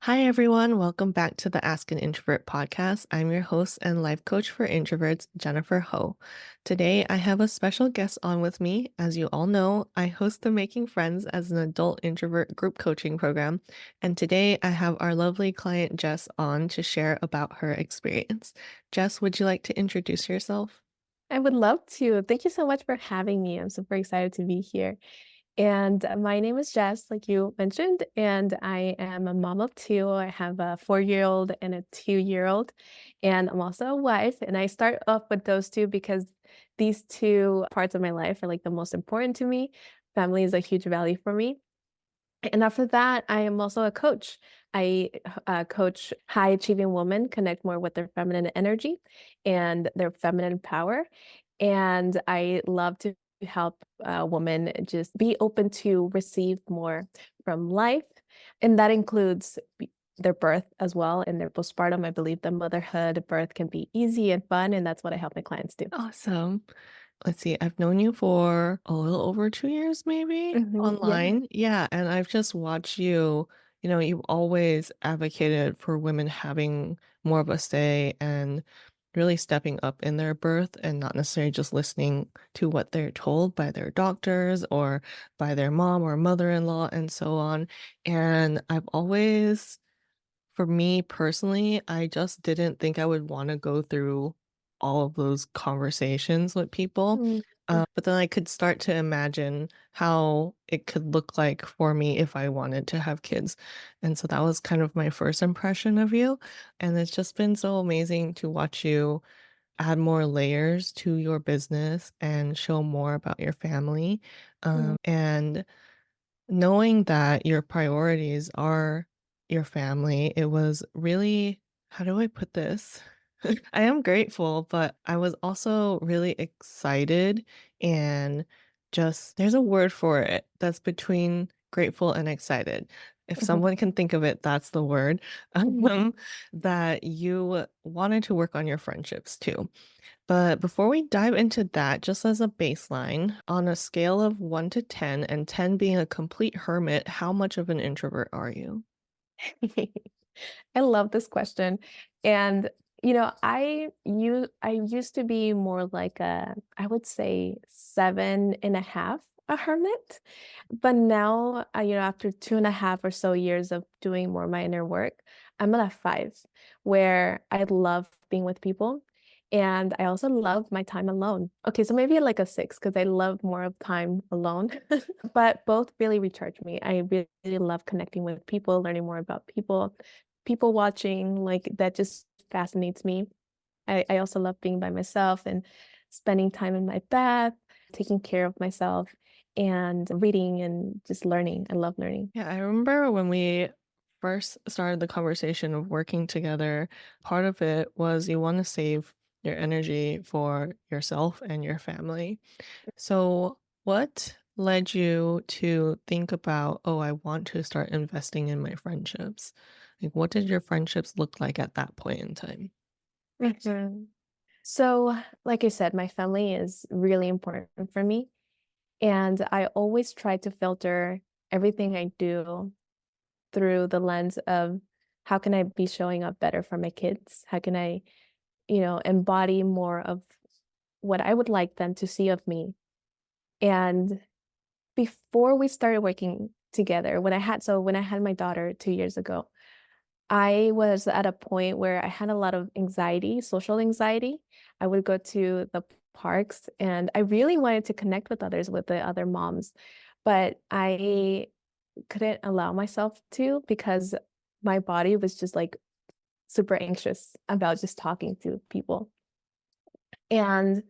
Hi, everyone. Welcome back to the Ask an Introvert podcast. I'm your host and life coach for introverts, Jennifer Ho. Today, I have a special guest on with me. As you all know, I host the Making Friends as an adult introvert group coaching program. And today, I have our lovely client, Jess, on to share about her experience. Jess, would you like to introduce yourself? I would love to. Thank you so much for having me. I'm super excited to be here. And my name is Jess, like you mentioned, and I am a mom of two. I have a 4-year-old and a 2-year-old, and I'm also a wife. And I start off with those two because these two parts of my life are like the most important to me. Family is a huge value for me. And after that, I am also a coach. I coach high achieving women connect more with their feminine energy and their feminine power. And I love to help women just be open to receive more from life. And that includes their birth as well and their postpartum. I believe that motherhood, birth can be easy and fun. And that's what I help my clients do. Awesome. Let's see, I've known you for a little over 2 years maybe Yeah. online. Yeah, and I've just watched you, you've always advocated for women having more of a say and really stepping up in their birth and not necessarily just listening to what they're told by their doctors or by their mom or mother-in-law and so on. And I've always for me personally, I just didn't think I would wanna go through all of those conversations with people, Mm. but then I could start to imagine how it could look like for me if I wanted to have kids, and so that was kind of my first impression of you, and it's just been so amazing to watch you add more layers to your business and show more about your family, Mm. and knowing that your priorities are your family, it was really how do I put this? I am grateful, but I was also really excited and just there's a word for it that's between grateful and excited. If Mhm. someone can think of it, that's the word. That you wanted to work on your friendships too. But before we dive into that, just as a baseline, on a scale of 1 to 10, and 10 being a complete hermit, how much of an introvert are you? I love this question. And I used to be more like I would say 7.5, a hermit. But now, after 2.5 or so years of doing more my inner work, I'm at a 5, where I love being with people. And I also love my time alone. Okay, so maybe like a 6 because I love more of time alone. But both really recharge me. I really love connecting with people, learning more about people, people watching, like that just fascinates me. I also love being by myself and spending time in my bath, taking care of myself, and reading and just learning. I love learning. Yeah, I remember when we first started the conversation of working together, part of it was you want to save your energy for yourself and your family. So, what led you to think about, oh, I want to start investing in my friendships? Like, what did your friendships look like at that point in time? Mhm. So, like I said, my family is really important for me. And I always try to filter everything I do through the lens of how can I be showing up better for my kids? How can I, embody more of what I would like them to see of me? And before we started working together, when I had my daughter 2 years ago, I was at a point where I had a lot of anxiety, social anxiety. I would go to the parks and I really wanted to connect with others, with the other moms, but I couldn't allow myself to because my body was just like super anxious about just talking to people. And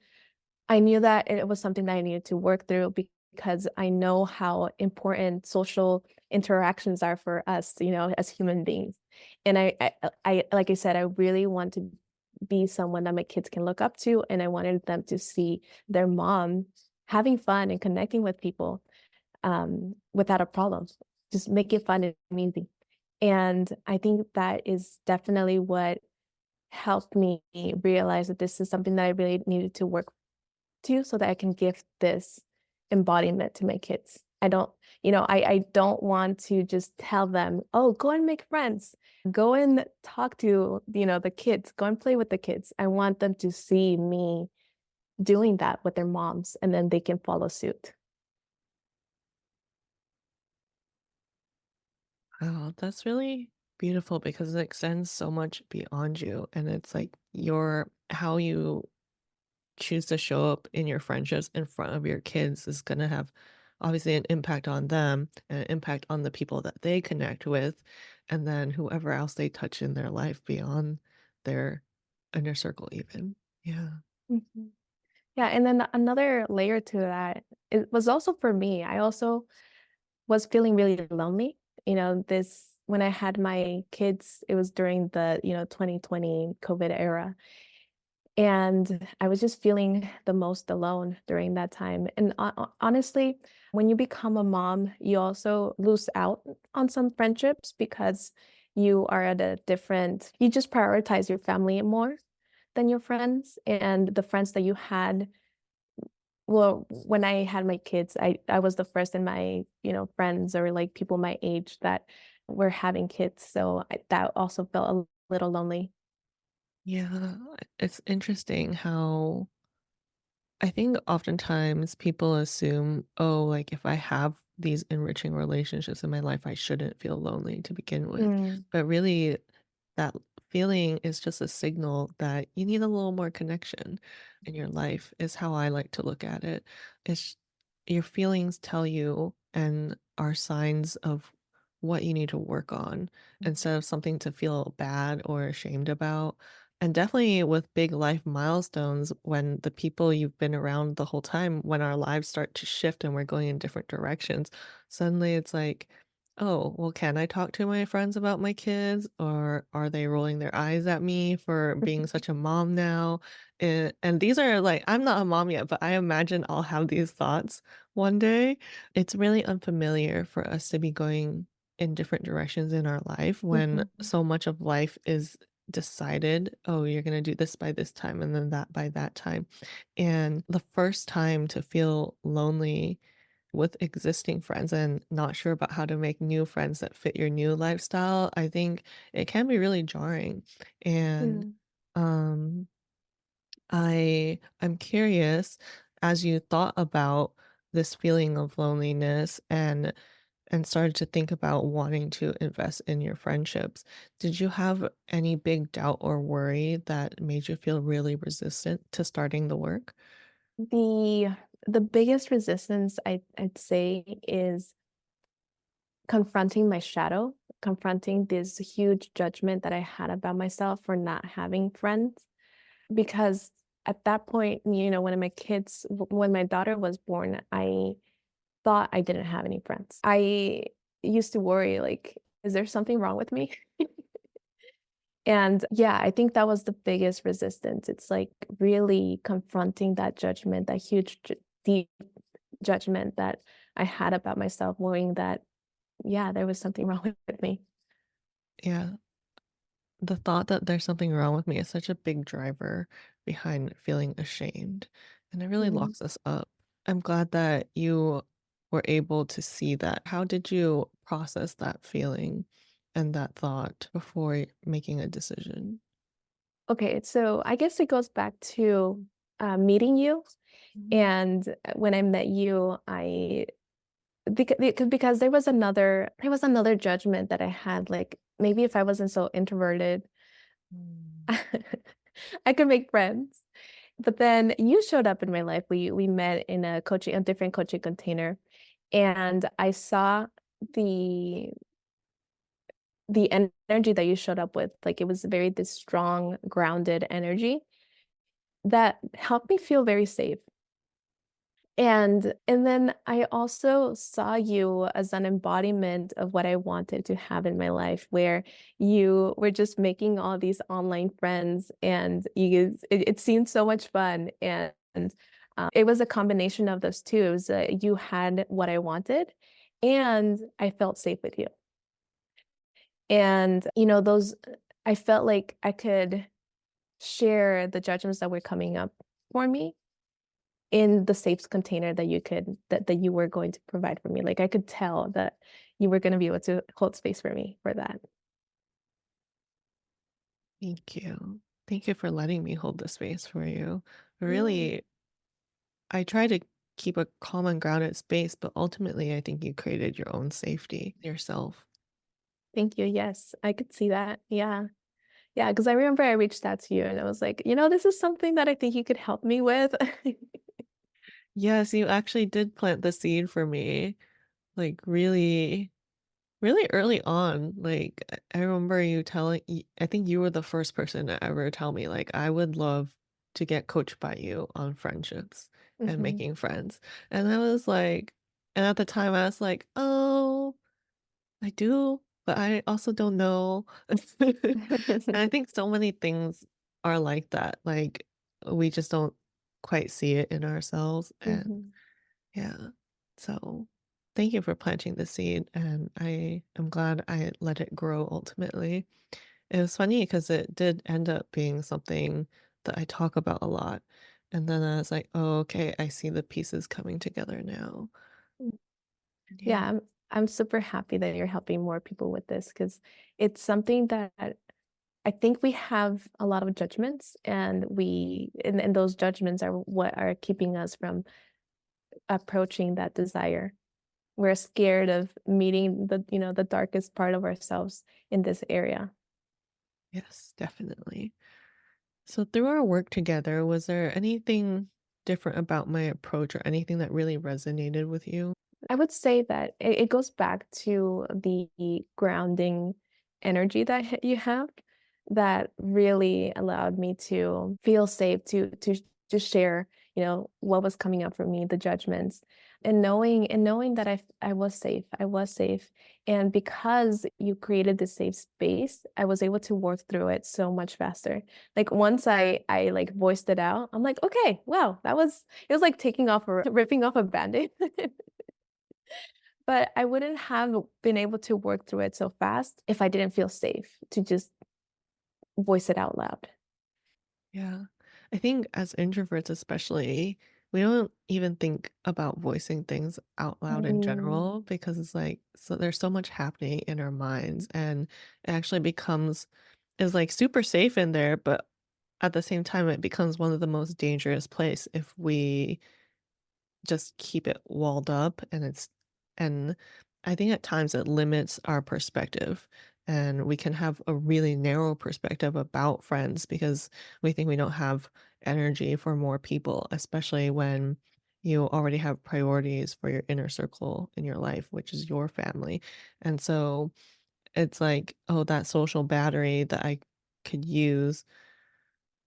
I knew that it was something that I needed to work through because I know how important social interactions are for us, as human beings. And like I said, I really want to be someone that my kids can look up to, and I wanted them to see their mom having fun and connecting with people without a problem. Just make it fun and easy. And I think that is definitely what helped me realize that this is something that I really needed to work to so that I can give this embodiment to my kids. I don't, I don't want to just tell them, "Oh, go and make friends. Go and talk to, the kids. Go and play with the kids." I want them to see me doing that with their moms, and then they can follow suit. Oh, that's really beautiful because it extends so much beyond you. And it's like your how you choose to show up in your friendships in front of your kids is going to have obviously an impact on them and an impact on the people that they connect with, and then whoever else they touch in their life beyond their inner circle, even. Yeah. Mhm. Yeah, and then another layer to that, it was also for me. I also was feeling really lonely. This when I had my kids, it was during the, 2020 COVID era. And I was just feeling the most alone during that time. And honestly, when you become a mom, you also lose out on some friendships because you are at a different, you just prioritize your family more than your friends. And the friends that you had, well, when I had my kids, I was the first in my, friends or like people my age that were having kids. So that also felt a little lonely. Yeah. It's interesting how I think oftentimes people assume, oh, like if I have these enriching relationships in my life, I shouldn't feel lonely to begin with. Mm, But really, that feeling is just a signal that you need a little more connection in your life, is how I like to look at it. It's your feelings tell you and are signs of what you need to work on instead of something to feel bad or ashamed about. And definitely with big life milestones, when the people you've been around the whole time, when our lives start to shift and we're going in different directions, suddenly it's like, oh, well, can I talk to my friends about my kids? Or are they rolling their eyes at me for being such a mom now? And these are like, I'm not a mom yet, but I imagine I'll have these thoughts one day. It's really unfamiliar for us to be going in different directions in our life when mhm, so much of life is decided, oh, you're going to do this by this time and then that by that time. And the first time to feel lonely with existing friends and not sure about how to make new friends that fit your new lifestyle, I think it can be really jarring. And mm. um I'm curious, as you thought about this feeling of loneliness and started to think about wanting to invest in your friendships, did you have any big doubt or worry that made you feel really resistant to starting the work? The the biggest resistance I'd say is confronting my shadow, confronting this huge judgment that I had about myself for not having friends. Because at that point, when when my daughter was born, I thought I didn't have any friends. I used to worry, like, is there something wrong with me? And yeah, I think that was the biggest resistance. It's like really confronting that judgment, that huge, deep judgment that I had about myself, worrying that, yeah, there was something wrong with me. Yeah, the thought that there's something wrong with me is such a big driver behind feeling ashamed, and it really Mhm. locks us up. I'm glad that you were able to see that. How did you process that feeling and that thought before making a decision? Okay, so I guess it goes back to meeting you. Mhm. And when I met you, because there was another judgment that I had. Like maybe if I wasn't so introverted, Mm. I could make friends. But then you showed up in my life. We met in a different coaching container, and I saw the the energy that you showed up with. Like it was very this strong, grounded energy that helped me feel very safe. And then I also saw you as an embodiment of what I wanted to have in my life, where you were just making all these online friends, and it seemed so much fun. And it was a combination of those two. It was, you had what I wanted, and I felt safe with you. And those, I felt like I could share the judgments that were coming up for me, in the safe container that that you were going to provide for me. Like, I could tell that you were gonna be able to hold space for me for that. Thank you. Thank you for letting me hold the space for you. Yeah. Really, I try to keep a calm and grounded space, but ultimately, I think you created your own safety yourself. Thank you, yes, I could see that, yeah. Yeah, because I remember I reached out to you and I was like, "You know, this is something that I think you could help me with." Yes, you actually did plant the seed for me, like, really really early on. Like, I remember you telling I think you were the first person to ever tell me, like, "I would love to get coached by you on friendships and Mhm. making friends." And I was like and at the time, I was like, "Oh, I do, but I also don't know." And I think so many things are like that, like, we just don't quite see it in ourselves, and Mhm. yeah. So, thank you for planting the seed, and I am glad I let it grow ultimately. It was funny because it did end up being something that I talk about a lot, and then I was like, "Oh, okay, I see the pieces coming together now." Yeah, Yeah. I'm super happy that you're helping more people with this because it's something that I think we have a lot of judgments, and and those judgments are what are keeping us from approaching that desire. We're scared of meeting the darkest part of ourselves in this area. Yes, definitely. So through our work together, was there anything different about my approach or anything that really resonated with you? I would say that it goes back to the grounding energy that you have that really allowed me to feel safe to share, what was coming up for me, the judgments, and knowing that I was safe. I was safe. And because you created this safe space, I was able to work through it so much faster. Like once I like voiced it out, I'm like, okay, wow, it was like taking off or ripping off a band-aid. But I wouldn't have been able to work through it so fast if I didn't feel safe to just voice it out loud. Yeah. I think as introverts especially, we don't even think about voicing things out loud in Mm, general because it's like so there's so much happening in our minds and it actually becomes is like super safe in there, but at the same time it becomes one of the most dangerous place if we just keep it walled up and I think at times it limits our perspective and we can have a really narrow perspective about friends because we think we don't have energy for more people, especially when you already have priorities for your inner circle in your life, which is your family. And so it's like, oh, that social battery that I could use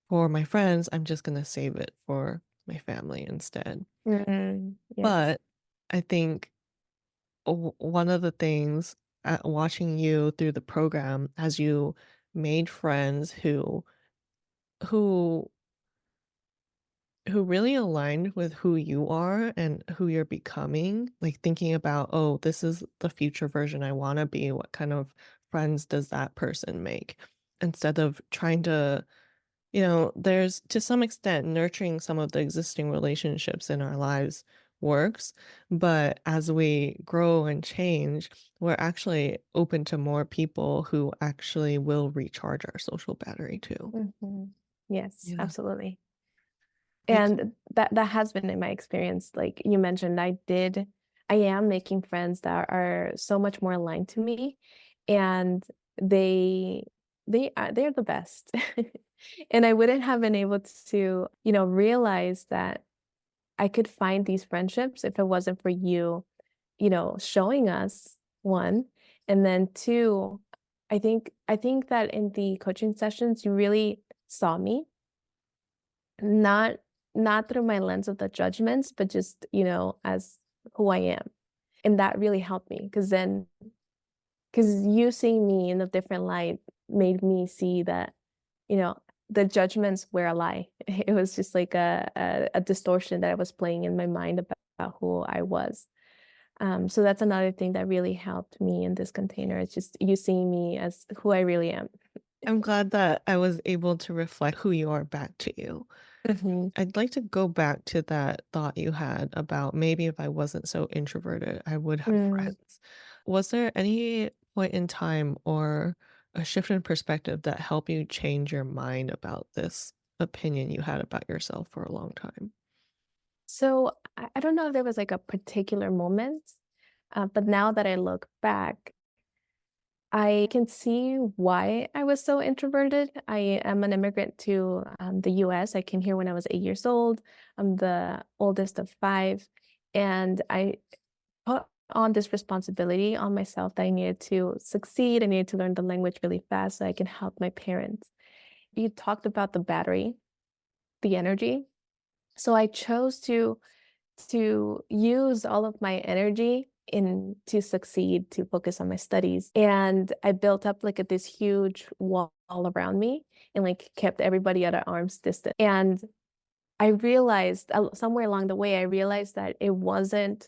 for my friends, I'm just going to save it for my family instead. yes. But I think one of the things watching you through the program as you made friends who who really aligned with who you are and who you're becoming, like thinking about, oh, this is the future version I want to be. What kind of friends does that person make? Instead of trying to there's to some extent nurturing some of the existing relationships in our lives works, but as we grow and change, we're actually open to more people who actually will recharge our social battery too. Mhm. Yes, Yeah. absolutely. Like, And that has been in my experience. Like you mentioned, I am making friends that are so much more aligned to me, and they they're the best. And I wouldn't have been able to, realize that I could find these friendships if it wasn't for you, showing us, 1, and then 2, I think that in the coaching sessions, you really saw me, not not through my lens of the judgments, but just, as who I am. And that really helped me because you seeing me in a different light made me see that, you know, the judgments were a lie. It was just like a distortion that I was playing in my mind about who I was. So that's another thing that really helped me in this container. It's just you seeing me as who I really am. I'm glad that I was able to reflect who you are back to you. Mhm. I'd like to go back to that thought you had about maybe if I wasn't so introverted, I would have Mm. friends. Was there any point in time or a shift in perspective that helped you change your mind about this opinion you had about yourself for a long time? So I don't know if there was like a particular moment, but now that I look back, I can see why I was so introverted. I am an immigrant to the US. I came here when I was 8 years old. I'm the oldest of five. And I put on this responsibility on myself that I needed to succeed. I needed to learn the language really fast so I can help my parents. You talked about the battery, the energy. So I chose to use all of my energy in to succeed, to focus on my studies. And I built up like this huge wall around me and like kept everybody at an arm's distance. And I realized somewhere along the way, I realized that it wasn't,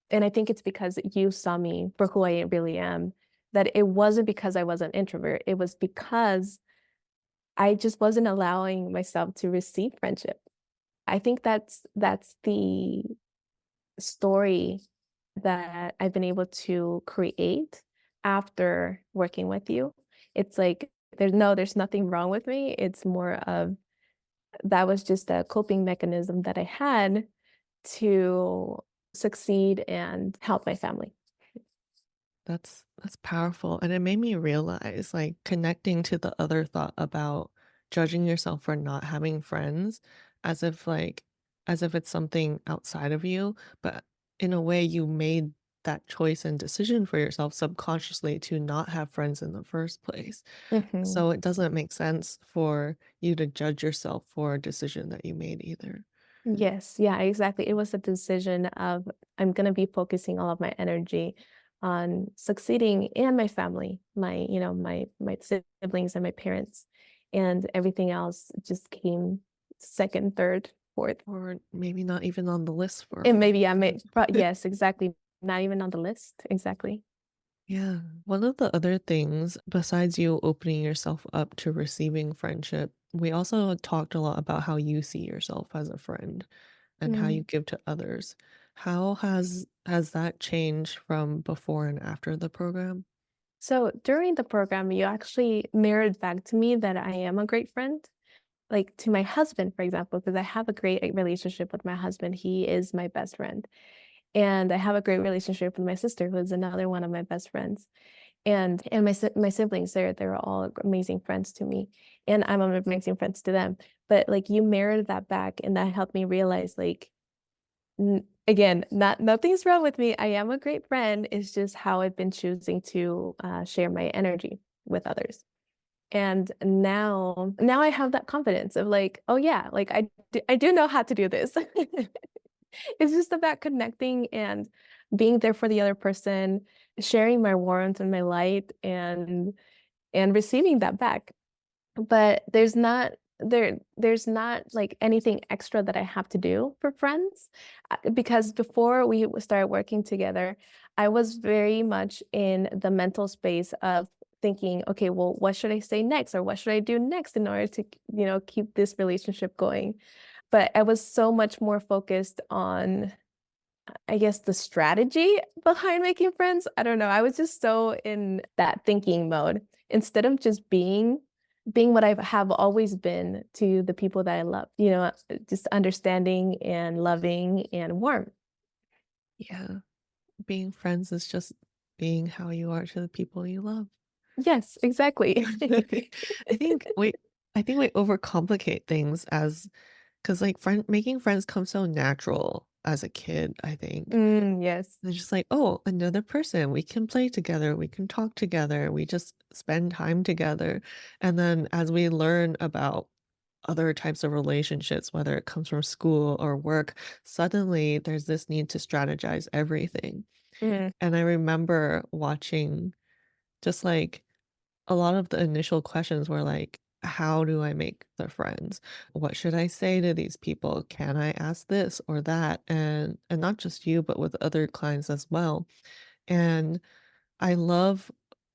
and I think it's because you saw me for who I really am, that it wasn't because I was an introvert. It was because I just wasn't allowing myself to receive friendship. I think that's the story that I've been able to create after working with you. It's like there's nothing wrong with me. It's more of that was just a coping mechanism that I had to succeed and help my family. That's powerful, and it made me realize, like, connecting to the other thought about judging yourself for not having friends as if, like as if it's something outside of you, but in a way, you made that choice and decision for yourself subconsciously to not have friends in the first place. Mhm. So it doesn't make sense for you to judge yourself for a decision that you made either. Yes, yeah, exactly. It was a decision of I'm gonna be focusing all of my energy on succeeding and my family, my siblings and my parents, and everything else just came second, third, fourth. Or maybe not even on the list for a And while. maybe I may yes, exactly. Not even on the list. Exactly. Yeah. One of the other things, besides you opening yourself up to receiving friendship, we also talked a lot about how you see yourself as a friend and how you Mm. give to others. How has that changed from before and after the program? So during the program, you actually mirrored back to me that I am a great friend. Like to my husband, for example, because I have a great relationship with my husband. He is my best friend. And I have a great relationship with my sister, who is another one of my best friends. And my siblings, they're all amazing friends to me. And I'm amazing friends to them. But like you mirrored that back and that helped me realize like again, nothing's wrong with me. I am a great friend. It's just how I've been choosing to share my energy with others. And now I have that confidence of like, oh yeah, like I do know how to do this. It's just about connecting and being there for the other person, sharing my warmth and my light and receiving that back. But there's not like anything extra that I have to do for friends because before we started working together, I was very much in the mental space of thinking, okay, well, what should I say next or what should I do next in order to, keep this relationship going? But I was so much more focused on I guess the strategy behind making friends. I don't know. I was just so in that thinking mode instead of just being what I have always been to the people that I love, just understanding and loving and warm. Yeah. Being friends is just being how you are to the people you love. Yes, exactly. I think we I think we overcomplicate things as because like making friends comes so natural as a kid, I think. Yes. They're just like, "Oh, another person. We can play together. We can talk together. We just spend time together." And then as we learn about other types of relationships, whether it comes from school or work, suddenly there's this need to strategize everything. Mm, And I remember watching just like a lot of the initial questions were like, how do I make the friends? What should I say to these people? Can I ask this or that? And not just you, but with other clients as well. And I love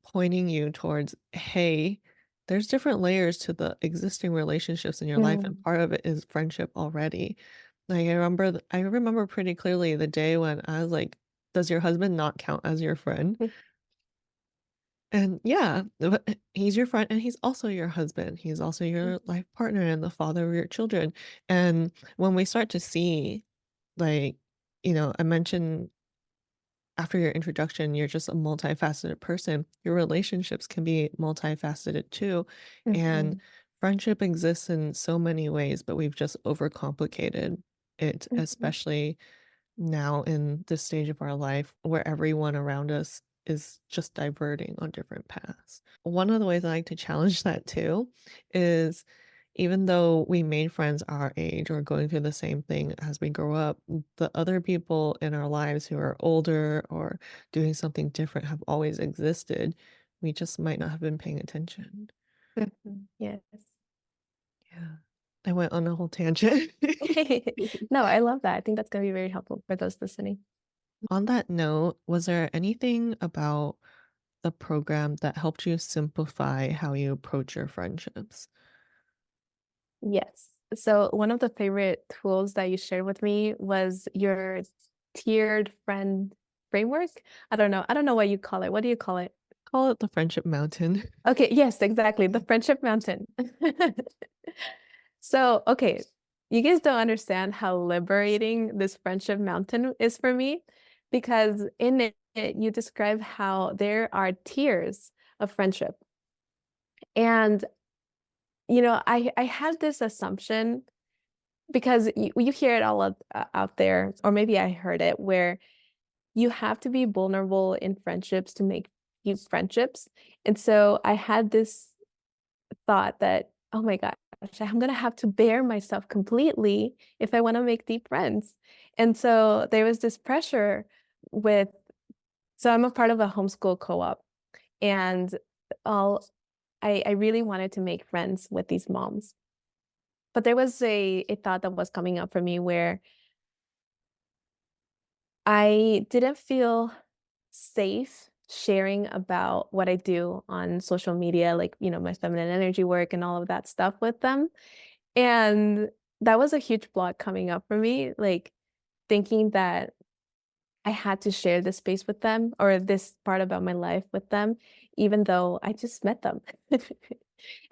pointing you towards, hey, there's different layers to the existing relationships in your life, and Mm. part of it is friendship already. Like, I remember pretty clearly the day when I was like, "Does your husband not count as your friend?" And yeah, but he's your friend and he's also your husband. He's also your Mhm. life partner and the father of your children. And when we start to see, like, I mentioned after your introduction, you're just a multifaceted person. Your relationships can be multifaceted too. And Mhm. friendship exists in so many ways, but we've just overcomplicated it, Mhm. especially now in this stage of our life where everyone around us is just diverting on different paths. One of the ways I like to challenge that too is even though we made friends our age or going through the same thing as we grow up, the other people in our lives who are older or doing something different have always existed. We just might not have been paying attention. Mhm. Yes. Yeah. I went on a whole tangent. No, I love that. I think that's gonna be very helpful for those listening. On that note, was there anything about the program that helped you simplify how you approach your friendships? Yes. So one of the favorite tools that you shared with me was your tiered friend framework. I don't know what you call it. What do you call it? Call it the friendship mountain. Okay, yes, exactly. The friendship mountain. So, okay, you guys don't understand how liberating this friendship mountain is for me because in it you describe how there are tiers of friendship. And I had this assumption because you hear it all out there, or maybe I heard it, where you have to be vulnerable in friendships to make deep friendships. And so I had this thought that, oh my gosh, I'm gonna have to bear myself completely if I want to make deep friends. And so there was this pressure with, so I'm a part of a homeschool co-op, and all I really wanted to make friends with these moms. But there was a thought that was coming up for me where I didn't feel safe sharing about what I do on social media, like, my feminine energy work and all of that stuff with them. And that was a huge block coming up for me, like thinking that I had to share this space with them or this part about my life with them, even though I just met them.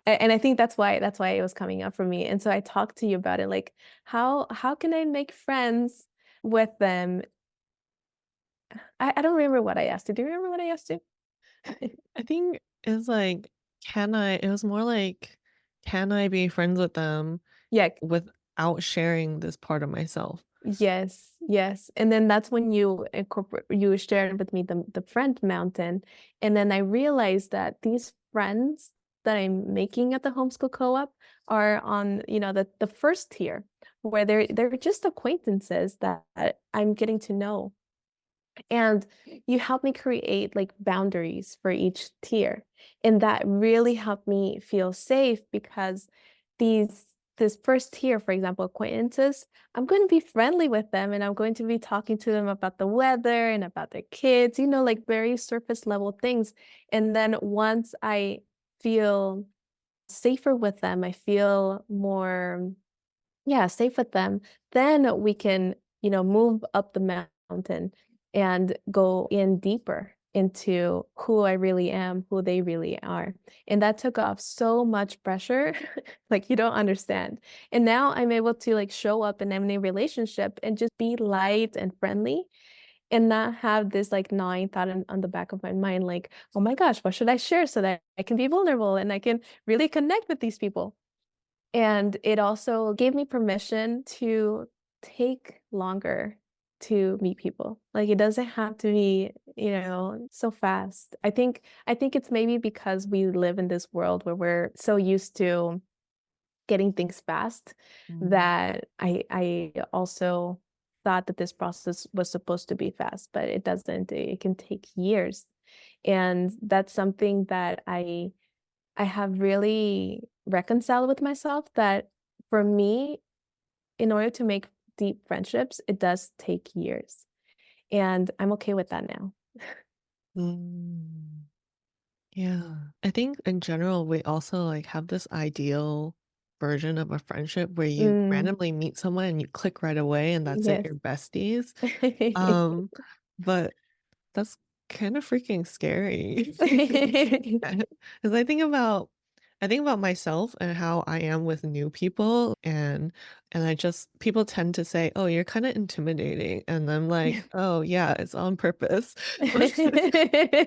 And I think that's why it was coming up for me. And so I talked to you about it, like how can I make friends with them? I don't remember what I asked you. Do you remember what I asked you? I think it's like, it was more like, can I be friends with them Yeah. without sharing this part of myself? Yes, yes. And then that's when you shared with me the friend mountain. And then I realized that these friends that I'm making at the homeschool co-op are on, the first tier where they're just acquaintances that I'm getting to know. And you helped me create like boundaries for each tier. And that really helped me feel safe because these this first tier, for example, acquaintances, I'm going to be friendly with them and I'm going to be talking to them about the weather and about their kids, like very surface level things. And then once I feel safer with them, I feel more, yeah, safe with them, then we can, move up the mountain and go in deeper into who I really am, who they really are. And that took off so much pressure, like you don't understand. And now I'm able to like show up in any relationship and just be light and friendly and not have this like gnawing thought on the back of my mind, like, oh my gosh, what should I share so that I can be vulnerable and I can really connect with these people? And it also gave me permission to take longer to meet people. Like it doesn't have to be, so fast. I think it's maybe because we live in this world where we're so used to getting things fast Mm. that I also thought that this process was supposed to be fast, but it doesn't. It can take years. And that's something that I have really reconciled with myself that for me, in order to make deep friendships, it does take years. And I'm okay with that now. Mm. Yeah. I think in general, we also like have this ideal version of a friendship where you Mm, randomly meet someone and you click right away and that's it, yes. you're besties. Um, but that's kind of freaking scary. Because I think about myself and how I am with new people and I just people tend to say, "Oh, you're kind of intimidating." And I'm like, "Oh, yeah, it's on purpose."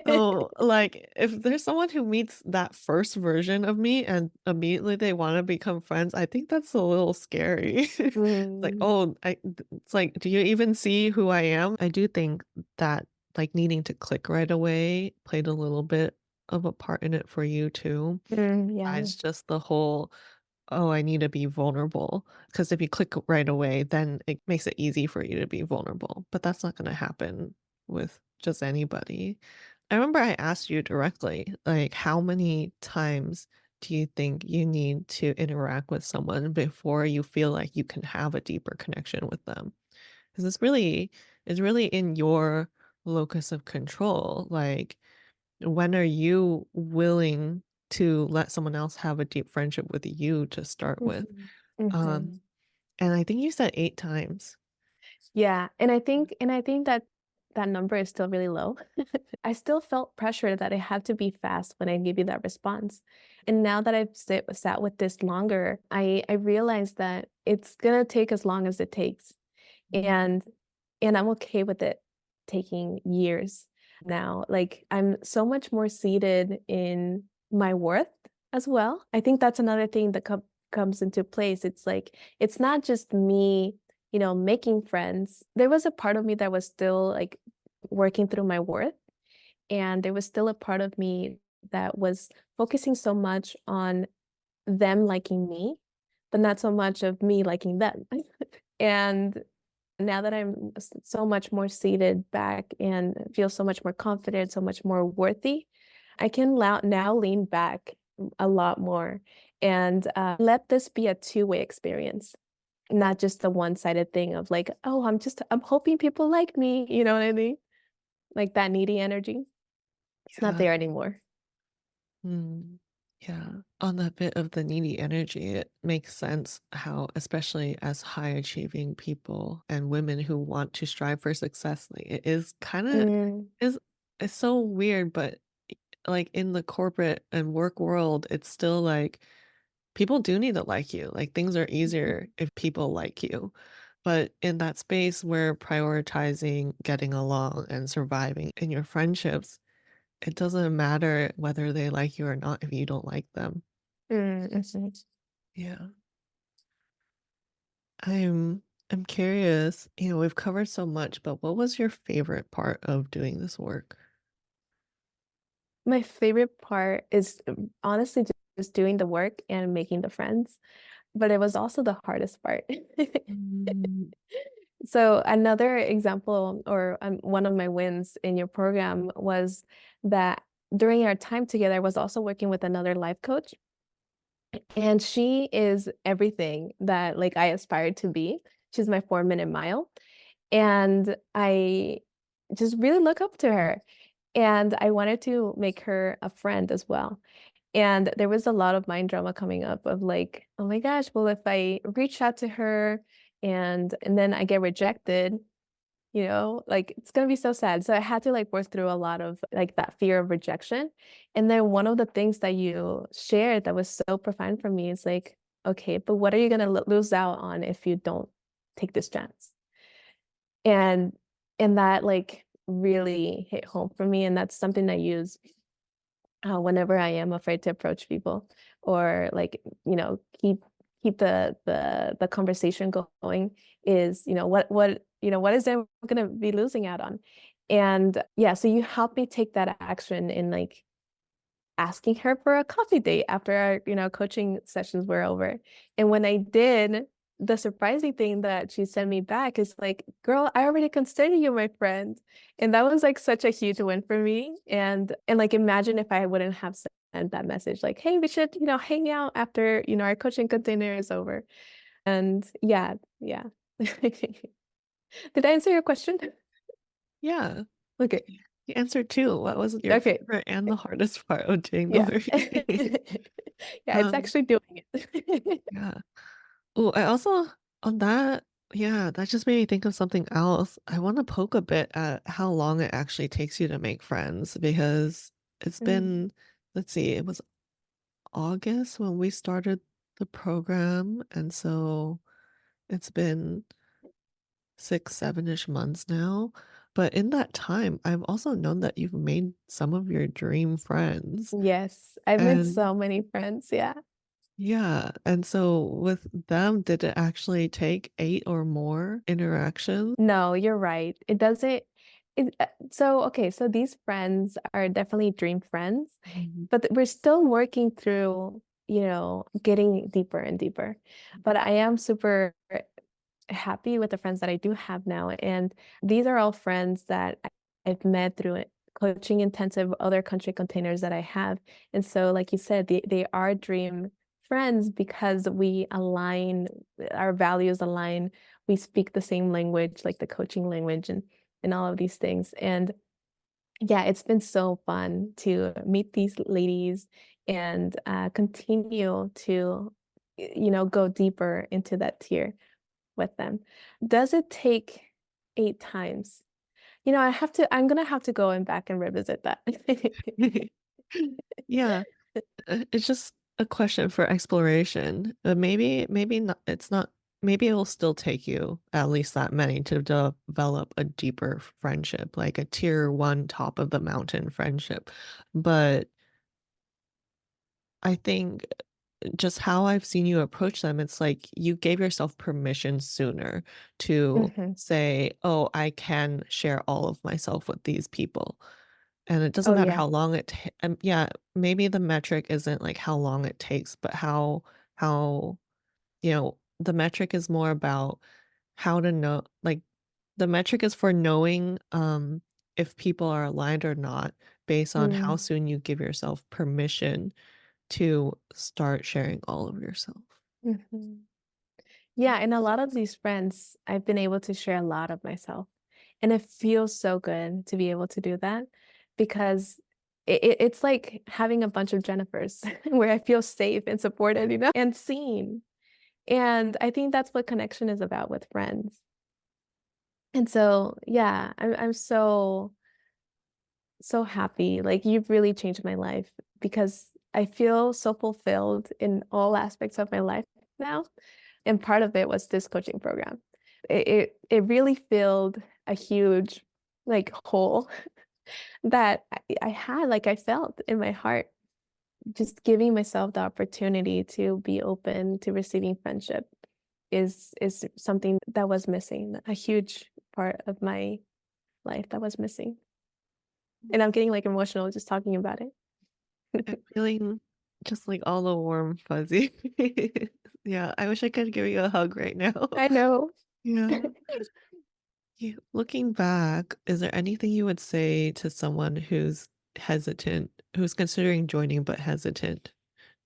Oh, like, if there's someone who meets that first version of me and immediately they wanna become friends, I think that's a little scary. It's like, Mm, "Oh, it's like, do you even see who I am?" I do think that, like, needing to click right away played a little bit of a part in it for you too, yeah. besides just the whole oh, I need to be vulnerable. Because if you click right away, then it makes it easy for you to be vulnerable, but that's not gonna happen with just anybody. I remember I asked you directly, like, how many times do you think you need to interact with someone before you feel like you can have a deeper connection with them? Because it's really in your locus of control, like, when are you willing to let someone else have a deep friendship with you to start with? Mhm, Um, mhm. and I think you said 8 times. Yeah, and I think that that number is still really low. I still felt pressure that I had to be fast when I give you that response. And now that I've sat with this longer, I realized that it's gonna take as long as it takes. And I'm okay with it taking years now. Like, I'm so much more seated in my worth as well. I think that's another thing that comes into place. It's like, it's not just me, making friends. There was a part of me that was still, like, working through my worth, and there was still a part of me that was focusing so much on them liking me, but not so much of me liking them. And now that I'm so much more seated back and feel so much more confident, so much more worthy, I can now lean back a lot more and let this be a two-way experience, not just the one-sided thing of like, oh, I'm hoping people like me. You know what I mean? Like that needy energy. It's not Yeah. there anymore. Mm. Yeah. On that bit of the needy energy, it makes sense how, especially as high achieving people and women who want to strive for success, like it is kind of Mm, is it's so weird, but like in the corporate and work world, it's still like people do need to like you. Like things are mhm, easier if people like you. But in that space where prioritizing getting along and surviving in your friendships, it doesn't matter whether they like you or not if you don't like them. mhm. Yeah. I'm curious, we've covered so much, but what was your favorite part of doing this work? My favorite part is honestly just doing the work and making the friends, but it was also the hardest part. Mm, So another example or one of my wins in your program was that during our time together, I was also working with another life coach, and she is everything that like I aspired to be. She's my 4-minute mile, and I just really look up to her. And I wanted to make her a friend as well. And there was a lot of mind drama coming up of like, oh my gosh, well, if I reach out to her and then I get rejected, like it's gonna be so sad. So I had to like work through a lot of like that fear of rejection. And then one of the things that you shared that was so profound for me is like, okay, but what are you gonna lose out on if you don't take this chance? And that like really hit home for me. And that's something I use whenever I am afraid to approach people or like, keep the conversation going is, what is them gonna be losing out on? And yeah, so you helped me take that action in like asking her for a coffee date after our, coaching sessions were over. And when I did, the surprising thing that she sent me back is like, "Girl, I already consider you my friend." And that was like such a huge win for me. And like imagine if I wouldn't have sent that message like, "Hey, we should, hang out after, our coaching container is over." And yeah, yeah. Did I answer your question? yeah. Okay. You answered 2. What was your Okay. favorite and the hardest part of doing the Yeah. work? Yeah, it's Um, actually doing it. yeah. Oh, I also on that yeah, that just made me think of something else. I wanna poke a bit at how long it actually takes you to make friends because it's Mm, been let's see, it was August when we started the program, and so it's been 6, 7-ish months now. But in that time, I've also known that you've made some of your dream friends. yes, I've made And so many friends, yeah. yeah, and so with them, did it actually take 8 or more interactions? No, you're right. It doesn't so okay, so these friends are definitely dream friends, Mhm. but we're still working through, getting deeper and deeper. But I am super happy with the friends that I do have now, and these are all friends that I've met through it coaching intensive other country containers that I have. And so, like you said, they are dream friends because we align, our values align, we speak the same language, like the coaching language and all of these things. And yeah, it's been so fun to meet these ladies and continue to, go deeper into that tier with them. Does it take 8 times? I'm gonna have to go and back and revisit that. Yeah, it's just a question for exploration. But maybe not it's not maybe it'll still take you at least that many to develop a deeper friendship, like a tier 1 top of the mountain friendship. But I think just how I've seen you approach them, it's like you gave yourself permission sooner to Mhm. say, "Oh, I can share all of myself with these people." And it doesn't Oh, matter yeah. how long it ta yeah, maybe the metric isn't, like, how long it takes, but how the metric is more about how to know like, the metric is for knowing, if people are aligned or not based on how Mm, soon you give yourself permission to start sharing all of yourself. mhm. Yeah, and a lot of these friends, I've been able to share a lot of myself, and it feels so good to be able to do that because it's like having a bunch of Jennifers where I feel safe and supported, and seen. And I think that's what connection is about with friends. And so, yeah, I'm so happy. Like you've really changed my life because I feel so fulfilled in all aspects of my life now. And part of it was this coaching program. It really filled a huge like hole that I had, like I felt in my heart, just giving myself the opportunity to be open to receiving friendship is something that was missing, a huge part of my life that was missing. And I'm getting like emotional just talking about it. I'm feeling just, like, all the warm fuzzy. Yeah, I wish I could give you a hug right now. I know. Yeah. Yeah, looking back, is there anything you would say to someone who's hesitant, who's considering joining but hesitant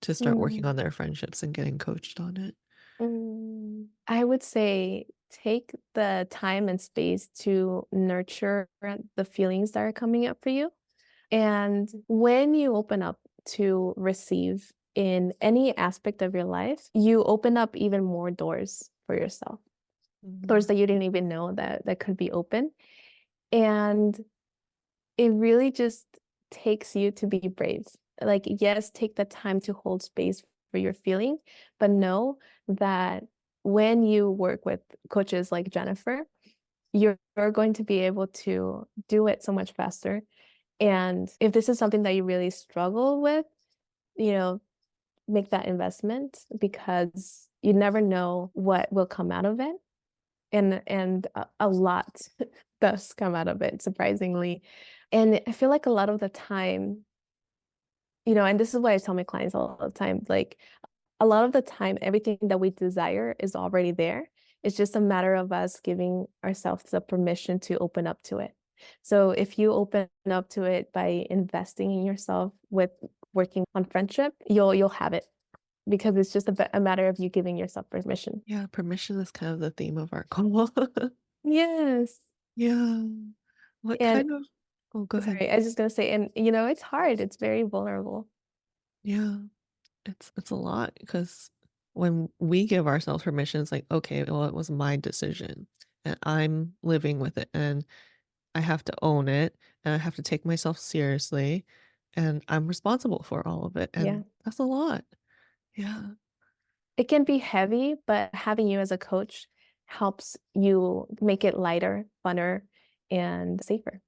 to start working Mm, on their friendships and getting coached on it? I would say take the time and space to nurture the feelings that are coming up for you. And when you open up to receive in any aspect of your life, you open up even more doors for yourself, doors Mhm. that you didn't even know that could be open. And it really just takes you to be brave. Like, yes, take the time to hold space for your feeling, but know that when you work with coaches like Jennifer, you're going to be able to do it so much faster. And if this is something that you really struggle with, you know, make that investment because you never know what will come out of it. And a lot does come out of it, surprisingly. And I feel like a lot of the time, and this is what I tell my clients all the time, like a lot of the time, everything that we desire is already there. It's just a matter of us giving ourselves the permission to open up to it. So if you open up to it by investing in yourself with working on friendship, you'll have it because it's just a matter of you giving yourself permission. Yeah, permission is kind of the theme of our call. Yes. Yeah. What And kind of Oh, go ahead. Sorry, I was just gonna say, and, it's hard, it's very vulnerable. Yeah. It's a lot because when we give ourselves permission, it's like, "Okay, well, it was my decision, and I'm living with it, and I have to own it, and I have to take myself seriously, and I'm responsible for all of it," Yeah. and that's a lot. Yeah. It can be heavy, but having you as a coach helps you make it lighter, funner, and safer.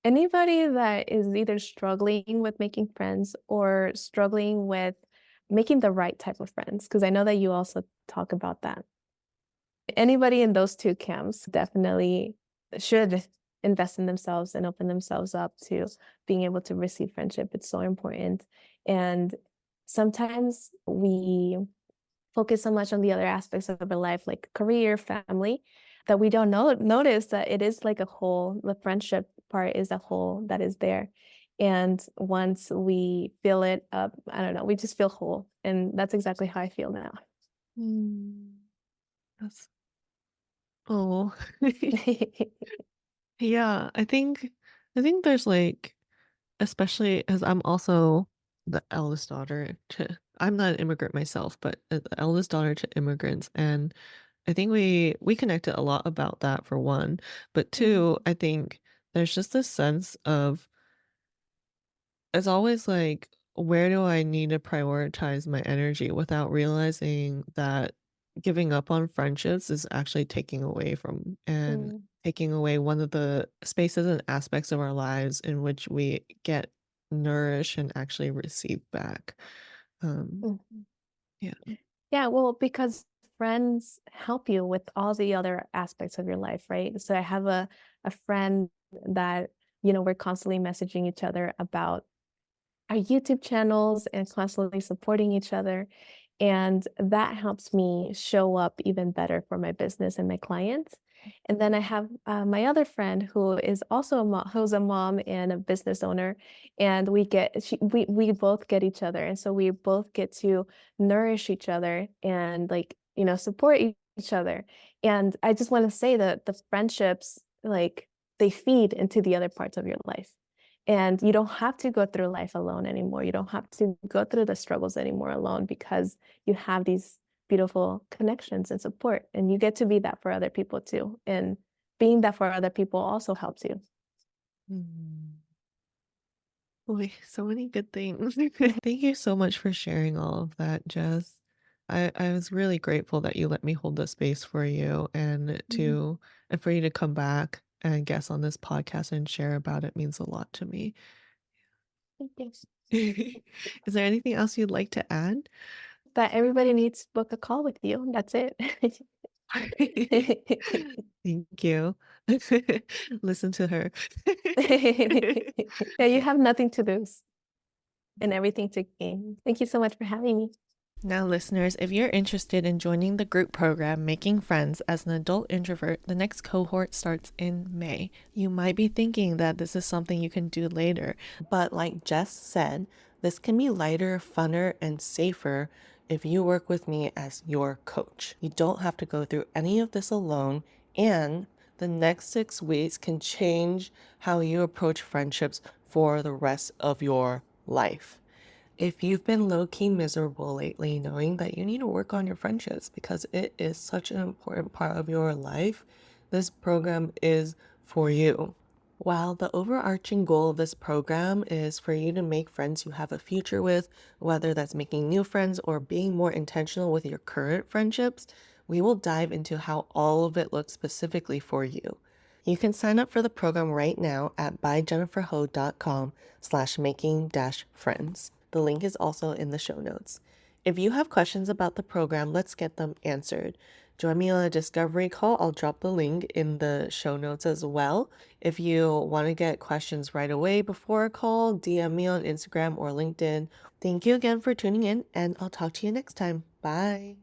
Anybody that is either struggling with making friends or struggling with making the right type of friends, because I know that you also talk about that. Anybody in those 2 camps definitely should invest in themselves and open themselves up to being able to receive friendship. It's so important. And sometimes we focus so much on the other aspects of our life, like career, family, that we don't notice that it is like a whole. The friendship part is a whole that is there. And once we fill it up, I don't know, we just feel whole. And that's exactly how I feel now. Mm, that's oh. Yeah, I think there's, like especially as I'm also the eldest daughter to I'm not an immigrant myself, but, the eldest daughter to immigrants, and I think we connected a lot about that for one, but Mhm, two, I think there's just this sense of it's always like, where do I need to prioritize my energy without realizing that giving up on friendships is actually taking away from and mm, taking away one of the spaces and aspects of our lives in which we get nourished and actually receive back. Um, mhm. yeah. Yeah, well, because friends help you with all the other aspects of your life, right? So I have a friend that, we're constantly messaging each other about our YouTube channels and constantly supporting each other. And that helps me show up even better for my business and my clients. And then I have my other friend who is also who's a mom and a business owner, and we both get each other, and so we both get to nourish each other and like support each other. And I just want to say that the friendships like they feed into the other parts of your life. And you don't have to go through life alone anymore. You don't have to go through the struggles anymore alone because you have these beautiful connections and support, and you get to be that for other people too. And being that for other people also helps you. Mm. Boy, so many good things. Thank you so much for sharing all of that, Jess. I was really grateful that you let me hold the space for you Mhm. and for you to come back and guest on this podcast and share about it means a lot to me. Thank you. Is there anything else you'd like to add? That everybody needs to book a call with you. That's it. Thank you. Listen to her. Yeah, you have nothing to lose and everything to gain. Thank you so much for having me. Now, listeners, if you're interested in joining the group program Making Friends as an Adult Introvert, the next cohort starts in May. You might be thinking that this is something you can do later, but like Jess said, this can be lighter, funner, and safer if you work with me as your coach. You don't have to go through any of this alone, and the next 6 weeks can change how you approach friendships for the rest of your life. If you've been low key miserable lately, knowing that you need to work on your friendships because it is such an important part of your life, this program is for you. While the overarching goal of this program is for you to make friends you have a future with, whether that's making new friends or being more intentional with your current friendships, we will dive into how all of it looks specifically for you. You can sign up for the program right now at byjenniferho.com/making-friends. The link is also in the show notes. If you have questions about the program, let's get them answered. Join me on a discovery call. I'll drop the link in the show notes as well. If you want to get questions right away before a call, DM me on Instagram or LinkedIn. Thank you again for tuning in, and I'll talk to you next time. Bye.